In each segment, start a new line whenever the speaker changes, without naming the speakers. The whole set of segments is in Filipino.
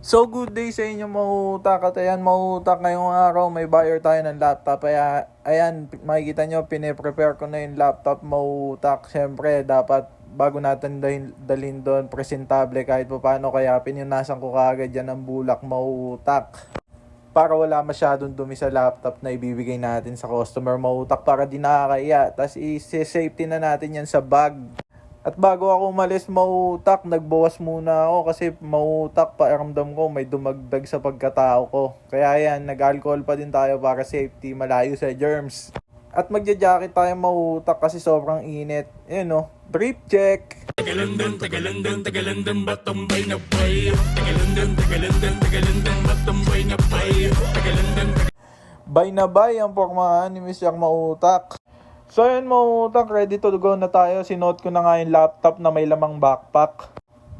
So good day sa inyo mahutak at ayan mahutak ngayong araw may buyer tayo ng laptop kaya ayan makikita nyo pine-prepare ko na yung laptop mahutak. Syempre dapat bago natin dalhin doon presentable kahit pa paano kaya pinunasan ko kaagad yan ng bulak mahutak para wala masyadong dumi sa laptop na ibibigay natin sa customer mahutak para di nakakaya. Tapos i-safety na natin yan sa bag. At bago ako umalis mahutak, nagbawas muna ako kasi mahutak pakiramdam ko may dumagdag sa pagkatao ko. Kaya yan, nag-alcohol pa din tayo para safety, malayo sa germs. At magja-jacket tayo mahutak kasi sobrang init. Yun no, drip check!
Tagalandan, batambay na bay. Tagalandan, batambay na bay.
Bay na bay ang pormahan ni Mr. Mahutak. So yun mahutak, ready to go na tayo. Sinuot ko na nga yung laptop na may lamang backpack.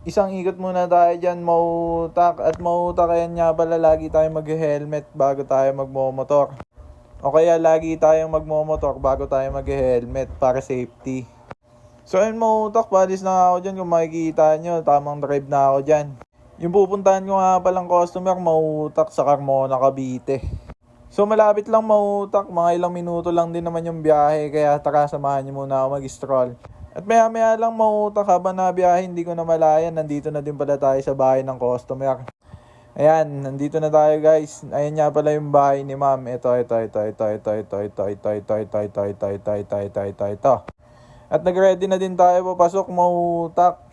Isang ikot muna tayo dyan mahutak. At mahutak kaya nga pala lagi tayo mag-helmet bago tayo magmomotor. O kaya lagi tayong magmomotor bago tayo mag-helmet para safety. So yun mahutak, palis na ako dyan. Kung makikita nyo, tamang drive na ako dyan. Yung pupuntahan ko nga palang customer mahutak sa Carmona, Cavite. So malapit lang mahutak, mga ilang minuto lang din naman yung biyahe, kaya tara samahan niyo muna ako mag-stroll. At maya lang mahutak habang nabiyahe, hindi ko na malayan, nandito na din pala tayo sa bahay ng customer. Ayan, nandito na tayo guys. Ayan nga pala yung bahay ni ma'am. Ito. At nag-ready na din tayo papasok mahutak.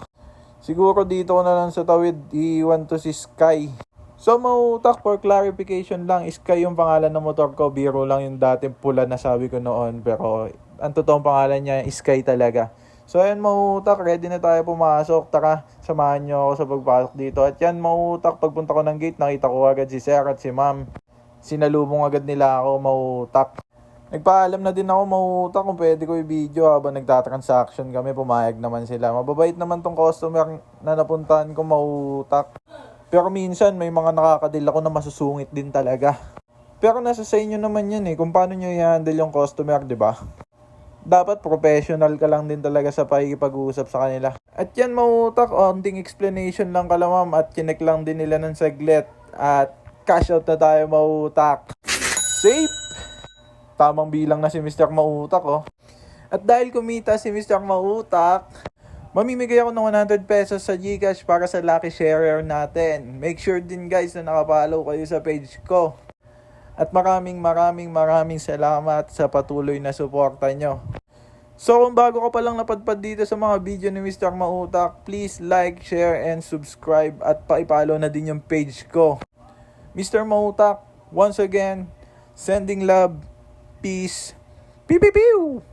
Siguro dito ko na lang sa tawid, iwan to si Sky. So mahutak, for clarification lang, Sky yung pangalan ng motor ko. Biro lang yung dating pula na sabi ko noon. Pero ang totoong pangalan niya, Sky talaga. So ayan mahutak, ready na tayo pumasok. Tara, samahan nyo ako sa pagpasok dito. At yan mahutak, pagpunta ko ng gate, nakita ko agad si Sir at si Ma'am. Sinalubong agad nila ako mahutak. Nagpaalam na din ako mahutak kung pwede ko i-video habang nagtatransaction kami. Pumayag naman sila. Mababait naman tong customer na napuntahan ko mahutak. Pero minsan may mga nakakadil ako na masusungit din talaga. Pero nasa sa inyo naman yan kung paano nyo i-handle yung customer, di ba? Dapat professional ka lang din talaga sa pakikipag-uusap sa kanila. At yan mahutak, onting explanation lang kala ma'am at kinek lang din nila ng saglit. At cash out na tayo mahutak. Safe! Tamang bilang na si Mr. Mahutak At dahil kumita si Mr. Mahutak, mamimigay ako ng 100 pesos sa GCash para sa lucky sharer natin. Make sure din guys na nakapollow kayo sa page ko. At maraming salamat sa patuloy na suporta nyo. So kung bago ka palang napadpad dito sa mga video ni Mr. Mahutak, please like, share, and subscribe at pa-follow na din yung page ko. Mr. Mahutak, once again, sending love, peace, pew pew pew!